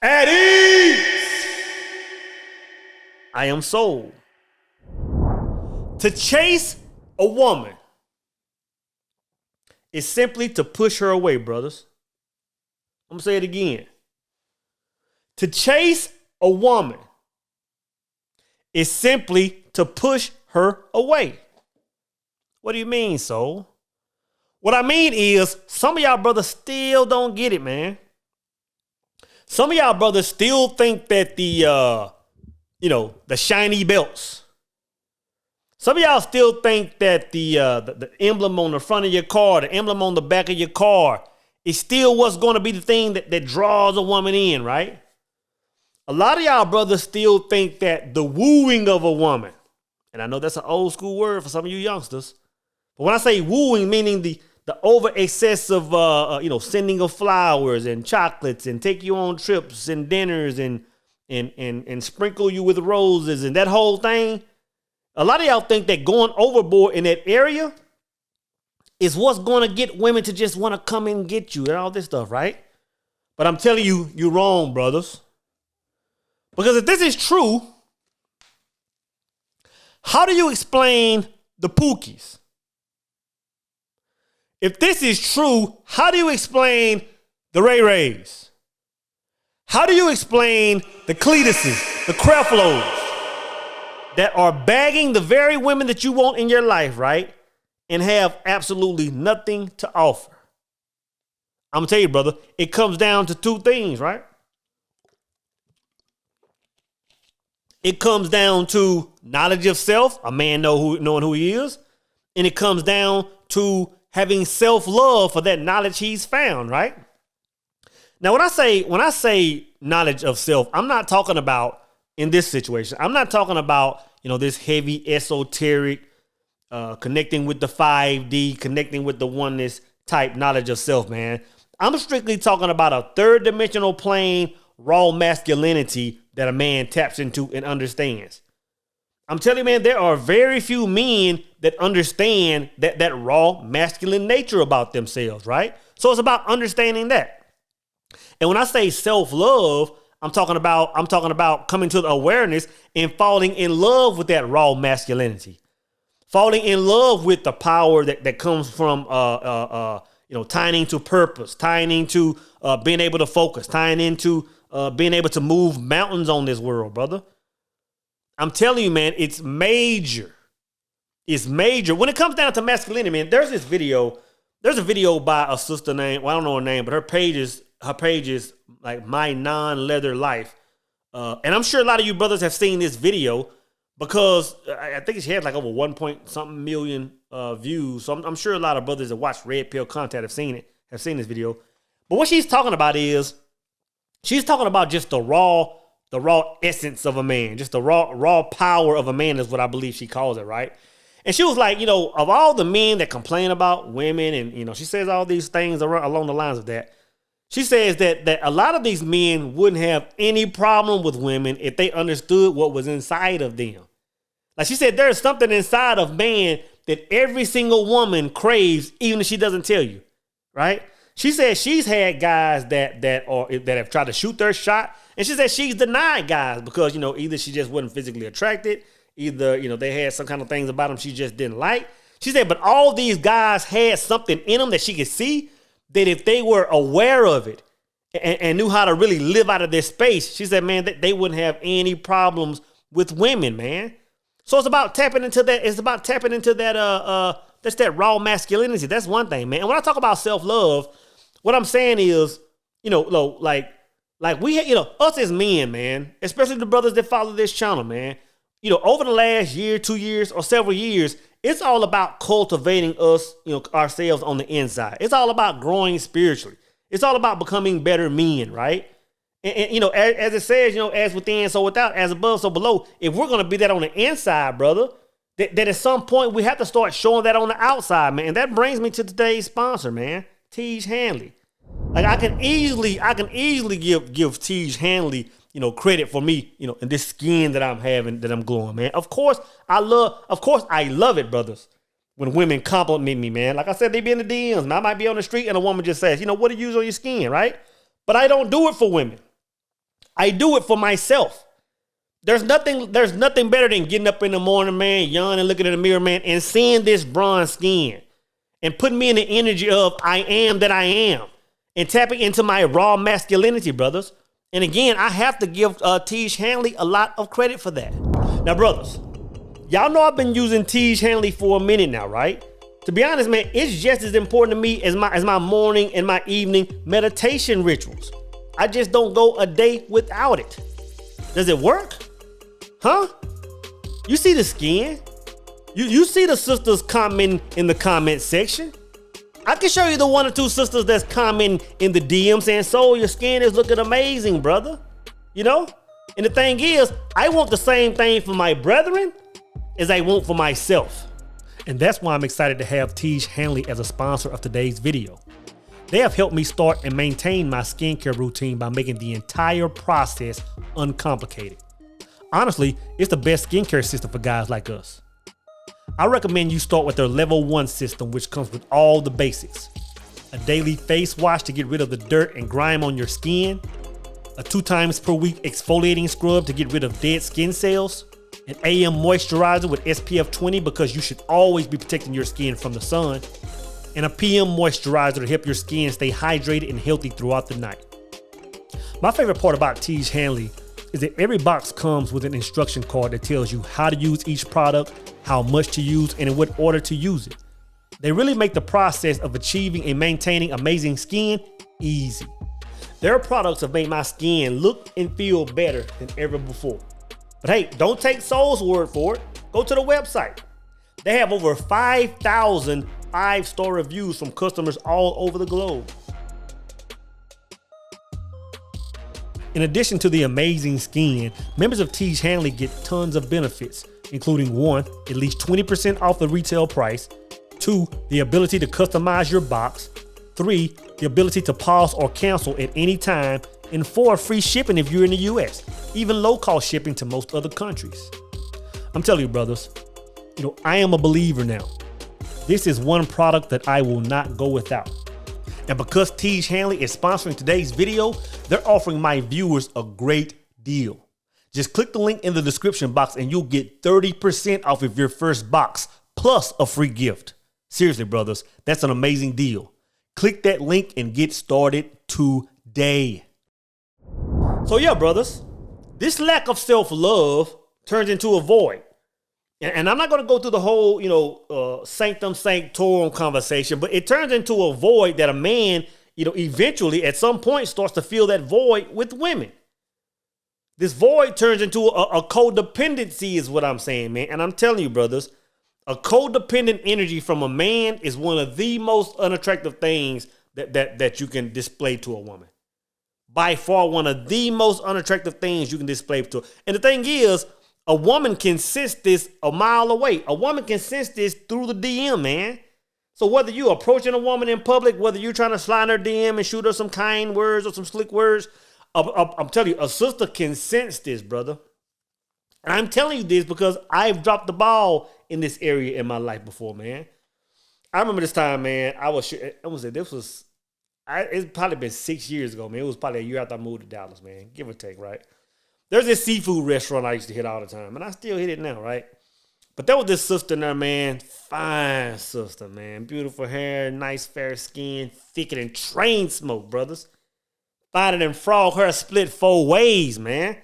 At ease. I am sold. To chase a woman is simply to push her away, brothers. I'm going to say it again. To chase a woman is simply to push her away. What do you mean, soul? What I mean is some of y'all brothers still don't get it, man. Some of y'all brothers still think that the shiny belts. Some of y'all still think that the emblem on the front of your car, the emblem on the back of your car, is still what's going to be the thing that draws a woman in, right? A lot of y'all brothers still think that the wooing of a woman, and I know that's an old school word for some of you youngsters, but when I say wooing, meaning the over excessive, sending of flowers and chocolates and take you on trips and dinners and sprinkle you with roses and that whole thing. A lot of y'all think that going overboard in that area is what's going to get women to just want to come and get you and all this stuff, right? But I'm telling you, you're wrong, brothers. Because if this is true, how do you explain the Pookies? If this is true, how do you explain the Ray Rays? How do you explain the Cletuses, the Creflos that are bagging the very women that you want in your life, right? And have absolutely nothing to offer? I'm going to tell you, brother, it comes down to two things, right? It comes down to knowledge of self, a man knowing who he is, and it comes down to having self-love for that knowledge he's found, right? Now, when I say knowledge of self, I'm not talking about in this situation. I'm not talking about, this heavy esoteric, connecting with the 5D, connecting with the oneness type knowledge of self, man. I'm strictly talking about a third dimensional plane, raw masculinity that a man taps into and understands. I'm telling you, man, there are very few men that understand that raw masculine nature about themselves, right? So it's about understanding that. And when I say self-love, I'm talking about coming to the awareness and falling in love with that raw masculinity. Falling in love with the power that comes from tying into purpose, tying into being able to focus, tying into being able to move mountains on this world, brother. I'm telling you, man, it's major. It's major. When it comes down to masculinity, man, there's a video by a sister named, I don't know her name, but her page is like My Non-Leather Life. And I'm sure a lot of you brothers have seen this video because I think she had like over 1 point something million views. So I'm sure a lot of brothers that watch Red Pill content have seen this video. But what she's talking about is, she's talking about just the raw essence of a man, just the raw power of a man is what I believe she calls it, right? And she was like, of all the men that complain about women and, she says all these things along the lines of that. She says that a lot of these men wouldn't have any problem with women if they understood what was inside of them. Like she said, there's something inside of man that every single woman craves, even if she doesn't tell you, right? She said she's had guys that have tried to shoot their shot, and she said she's denied guys because either she just wasn't physically attracted, either they had some kind of things about them she just didn't like. She said, but all these guys had something in them that she could see that if they were aware of it and knew how to really live out of their space, she said, man, they wouldn't have any problems with women, man. So it's about tapping into that. It's about tapping into that. That's that raw masculinity. That's one thing, man. And when I talk about self-love, what I'm saying is, like we, us as men, man, especially the brothers that follow this channel, man, over the last year, 2 years, or several years, it's all about cultivating us, ourselves on the inside. It's all about growing spiritually. It's all about becoming better men, right? And as it says, as within, so without, as above, so below. If we're going to be that on the inside, brother, that at some point we have to start showing that on the outside, man. And that brings me to today's sponsor, man, Tej Hanley. Like I can easily give Tej Hanley, credit for me, in this skin that I'm having, that I'm glowing, man. Of course I love it, brothers, when women compliment me, man. Like I said, they be in the DMs, man. I might be on the street and a woman just says, what do you use on your skin, right? But I don't do it for women. I do it for myself. There's nothing better than getting up in the morning, man, yawning, looking in the mirror, man, and seeing this bronze skin and putting me in the energy of I am that I am and tapping into my raw masculinity, brothers. And again, I have to give Tiege Hanley a lot of credit for that. Now, brothers, y'all know I've been using Tiege Hanley for a minute now, right? To be honest, man, it's just as important to me as my morning and my evening meditation rituals. I just don't go a day without it. Does it work? Huh? You see the skin? You see the sisters commenting in the comment section? I can show you the 1 or 2 sisters that's commenting in the DM saying, "So your skin is looking amazing, brother." You know? And the thing is, I want the same thing for my brethren as I want for myself. And that's why I'm excited to have Tiege Hanley as a sponsor of today's video. They have helped me start and maintain my skincare routine by making the entire process uncomplicated. Honestly, it's the best skincare system for guys like us. I recommend you start with their level 1 system, which comes with all the basics. A daily face wash to get rid of the dirt and grime on your skin. A 2 times per week exfoliating scrub to get rid of dead skin cells. An AM moisturizer with SPF 20 because you should always be protecting your skin from the sun. And a PM moisturizer to help your skin stay hydrated and healthy throughout the night. My favorite part about Tiege Hanley is that every box comes with an instruction card that tells you how to use each product, how much to use, and in what order to use it. They really make the process of achieving and maintaining amazing skin easy. Their products have made my skin look and feel better than ever before. But hey, don't take Soul's word for it. Go to the website. They have over 5,000 5-star reviews from customers all over the globe. In addition to the amazing skin, members of Tiege Hanley get tons of benefits, including 1, at least 20% off the retail price, 2, the ability to customize your box, 3, the ability to pause or cancel at any time, and 4, free shipping if you're in the US, even low-cost shipping to most other countries. I'm telling you, brothers, I am a believer now. This is one product that I will not go without. And because Tiege Hanley is sponsoring today's video, they're offering my viewers a great deal. Just click the link in the description box and you'll get 30% off of your first box, plus a free gift. Seriously, brothers, that's an amazing deal. Click that link and get started today. So yeah, brothers, this lack of self-love turns into a void. And I'm not going to go through the whole, sanctum sanctorum conversation, but it turns into a void that a man, eventually at some point starts to fill that void with women. This void turns into a codependency is what I'm saying, man. And I'm telling you, brothers, a codependent energy from a man is one of the most unattractive things that you can display to a woman. By far, one of the most unattractive things you can display to her. And the thing is, a woman can sense this a mile away. A woman can sense this through the DM, man. So whether you're approaching a woman in public, whether you're trying to slide in her DM and shoot her some kind words or some slick words, I'm telling you, a sister can sense this, brother. And I'm telling you this because I've dropped the ball in this area in my life before, man. I remember this time, man, it's probably been 6 years ago, man. It was probably a year after I moved to Dallas, man. Give or take, right? There's this seafood restaurant I used to hit all the time, and I still hit it now, right? But there was this sister in there, man. Fine sister, man. Beautiful hair, nice fair skin, thicker than train smoke, brothers. Finer than frog hair split 4 ways, man.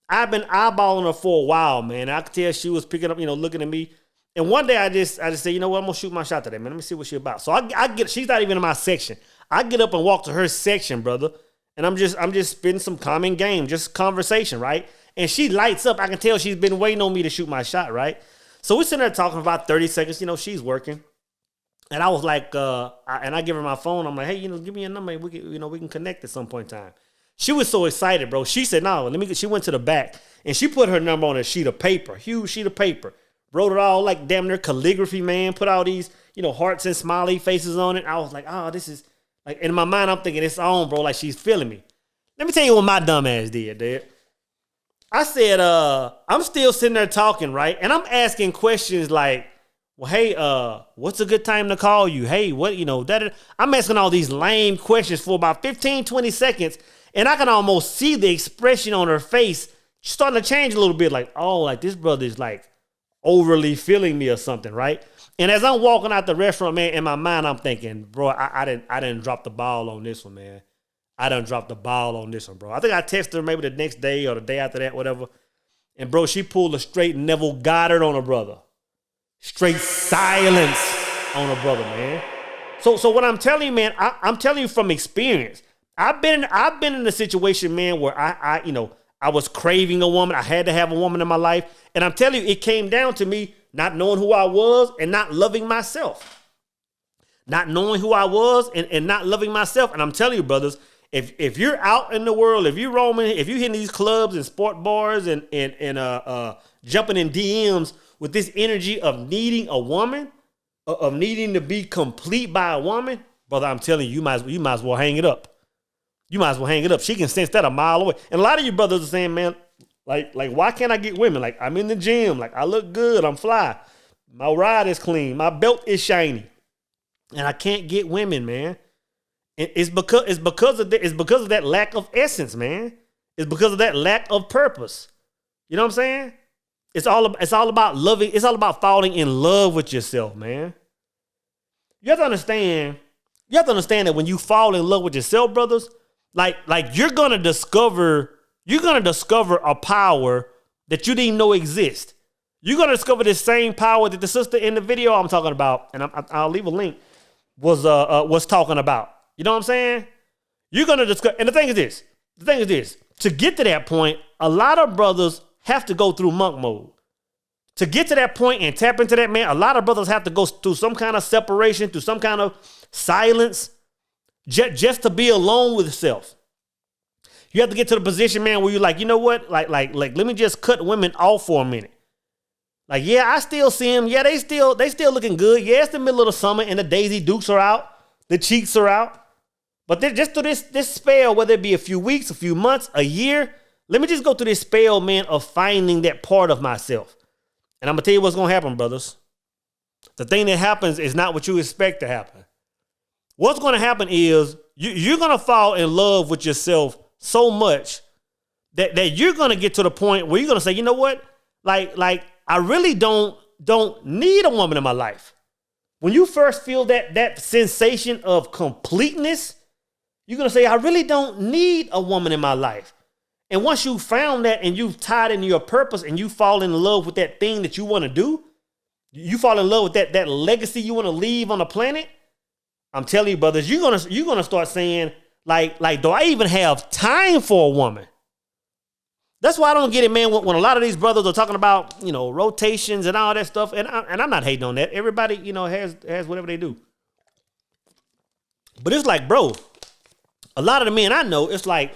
I've been eyeballing her for a while, man. I could tell she was picking up, looking at me. And one day I just said, you know what? I'm going to shoot my shot today, man. Let me see what she's about. So she's not even in my section. I get up and walk to her section, brother. And I'm just spitting some common game, just conversation, right? And she lights up. I can tell she's been waiting on me to shoot my shot, right? So we're sitting there talking for about 30 seconds. She's working. And I was like, I give her my phone. I'm like, hey, give me a number. We can connect at some point in time. She was so excited, bro. She said, no, she went to the back and she put her number on a sheet of paper, huge sheet of paper, wrote it all like damn near calligraphy, man. Put all these, hearts and smiley faces on it. I was like, oh, this is like, in my mind, I'm thinking it's on, bro. Like she's feeling me. Let me tell you what my dumb ass did, dude. I said, I'm still sitting there talking, right? And I'm asking questions like, well, hey, what's a good time to call you? Hey, what, I'm asking all these lame questions for about 15, 20 seconds. And I can almost see the expression on her face starting to change a little bit. Like, oh, like this brother is like overly feeling me or something, right? And as I'm walking out the restaurant, man, in my mind, I'm thinking, bro, I didn't drop the ball on this one, man. I done dropped the ball on this one, bro. I think I texted her maybe the next day or the day after that, whatever. And, bro, she pulled a straight Neville Goddard on her brother. Straight silence on her brother, man. So what I'm telling you, man, I'm telling you from experience. I've been in a situation, man, where I was craving a woman. I had to have a woman in my life. And I'm telling you, it came down to me not knowing who I was and not loving myself. Not knowing who I was and not loving myself. And I'm telling you, brothers, if you're out in the world, if you're roaming, if you're hitting these clubs and sport bars and jumping in DMs with this energy of needing a woman, of needing to be complete by a woman, brother, I'm telling you, you might as well hang it up. You might as well hang it up. She can sense that a mile away. And a lot of you brothers are saying, man, like why can't I get women? Like, I'm in the gym. Like, I look good. I'm fly. My ride is clean. My belt is shiny. And I can't get women, man. It's because of that lack of essence, man. It's because of that lack of purpose. You know what I'm saying? It's all about loving. It's all about falling in love with yourself, man. You have to understand that when you fall in love with yourself, brothers, like you're gonna discover a power that you didn't know exist. You're gonna discover this same power that the sister in the video I'm talking about, and I'll leave a link, was talking about. You know what I'm saying? You're gonna discover, and the thing is this, to get to that point, a lot of brothers have to go through monk mode. To get to that point and tap into that, man, a lot of brothers have to go through some kind of separation, through some kind of silence, just to be alone with self. You have to get to the position, man, where you're like, you know what? Like, let me just cut women off for a minute. Like, yeah, I still see them. Yeah, they still looking good. Yeah, it's the middle of the summer and the Daisy Dukes are out. The cheeks are out. But just through this spell, whether it be a few weeks, a few months, a year, let me just go through this spell, man, of finding that part of myself. And I'm going to tell you what's going to happen, brothers. The thing that happens is not what you expect to happen. What's going to happen is you're going to fall in love with yourself so much that you're going to get to the point where you're going to say, you know what? Like I really don't need a woman in my life. When you first feel that sensation of completeness, you're going to say, I really don't need a woman in my life. And once you found that and you've tied into your purpose and you fall in love with that thing that you want to do, you fall in love with that legacy you want to leave on the planet, I'm telling you, brothers, you're gonna start saying, like, do I even have time for a woman? That's why I don't get it, man, when a lot of these brothers are talking about, rotations and all that stuff, and I'm not hating on that. Everybody, has whatever they do. But it's like, bro, a lot of the men I know, it's like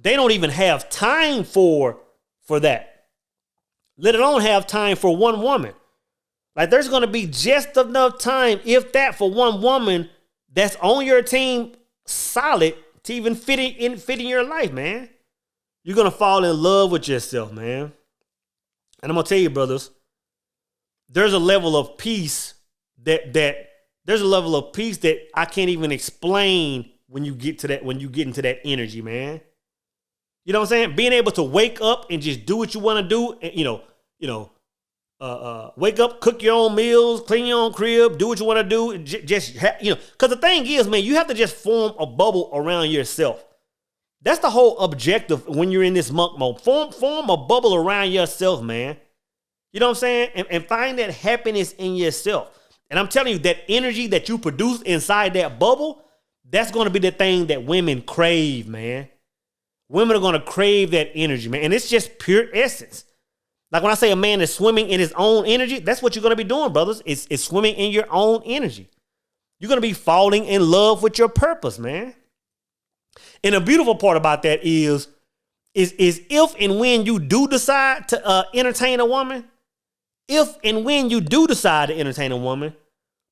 they don't even have time for that. Let alone have time for one woman. Like, there's going to be just enough time, if that, for one woman that's on your team solid to even fit in your life, man. You're going to fall in love with yourself, man. And I'm going to tell you, brothers, there's a level of peace that I can't even explain when you get into that energy, man. You know what I'm saying? Being able to wake up and just do what you want to do, and, wake up, cook your own meals, clean your own crib, do what you want to do. Because the thing is, man, you have to just form a bubble around yourself. That's the whole objective when you're in this monk mode. Form a bubble around yourself, man. You know what I'm saying? And find that happiness in yourself. And I'm telling you, that energy that you produce inside that bubble, that's going to be the thing that women crave, man. Women are going to crave that energy, man. And it's just pure essence. Like when I say a man is swimming in his own energy, that's what you're going to be doing, brothers. It's swimming in your own energy. You're going to be falling in love with your purpose, man. And the beautiful part about that is if and when you do decide to entertain a woman,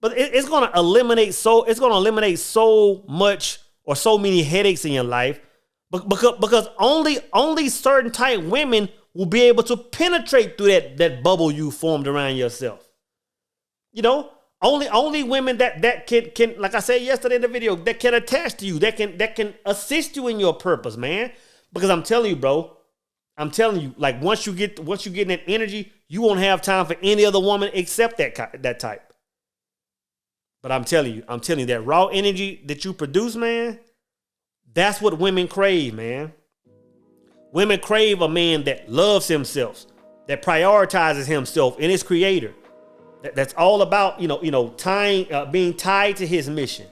but it's going to eliminate so much or so many headaches in your life because only certain type women will be able to penetrate through that bubble you formed around yourself. Only women that can, like I said yesterday in the video, that can attach to you, that can assist you in your purpose, man. Because I'm telling you, bro, like once you get that energy, you won't have time for any other woman except that type. But I'm telling you, that raw energy that you produce, man, that's what women crave, man. Women crave a man that loves himself, that prioritizes himself and his creator. That's all about, being tied to his mission.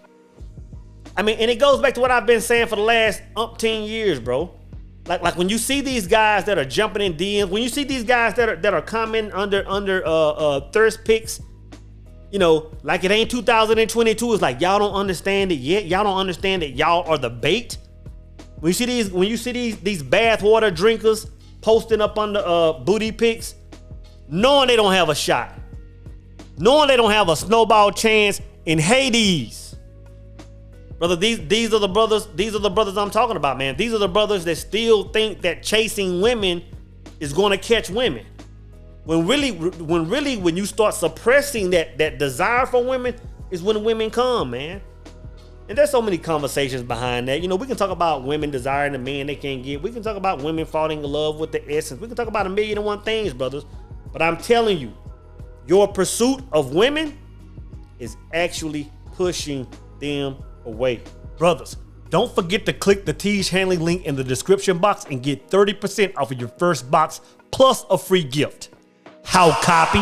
I mean, and it goes back to what I've been saying for the last umpteen years, bro. Like when you see these guys that are jumping in DMs, when you see these guys that are commenting under thirst pics, like it ain't 2022. It's like y'all don't understand it yet. Y'all don't understand that y'all are the bait. When you see these bathwater drinkers posting up under booty pics, knowing they don't have a shot, knowing they don't have a snowball chance in Hades. Brother, these are the brothers. These are the brothers I'm talking about, man. These are the brothers that still think that chasing women is going to catch women. When you start suppressing that desire for women is when women come, man. And there's so many conversations behind that. We can talk about women desiring a man they can't get. We can talk about women falling in love with the essence. We can talk about 1,000,001 things, brothers. But I'm telling you, your pursuit of women is actually pushing them away. Brothers, don't forget to click the Tiege Hanley link in the description box and get 30% off of your first box plus a free gift. How copy?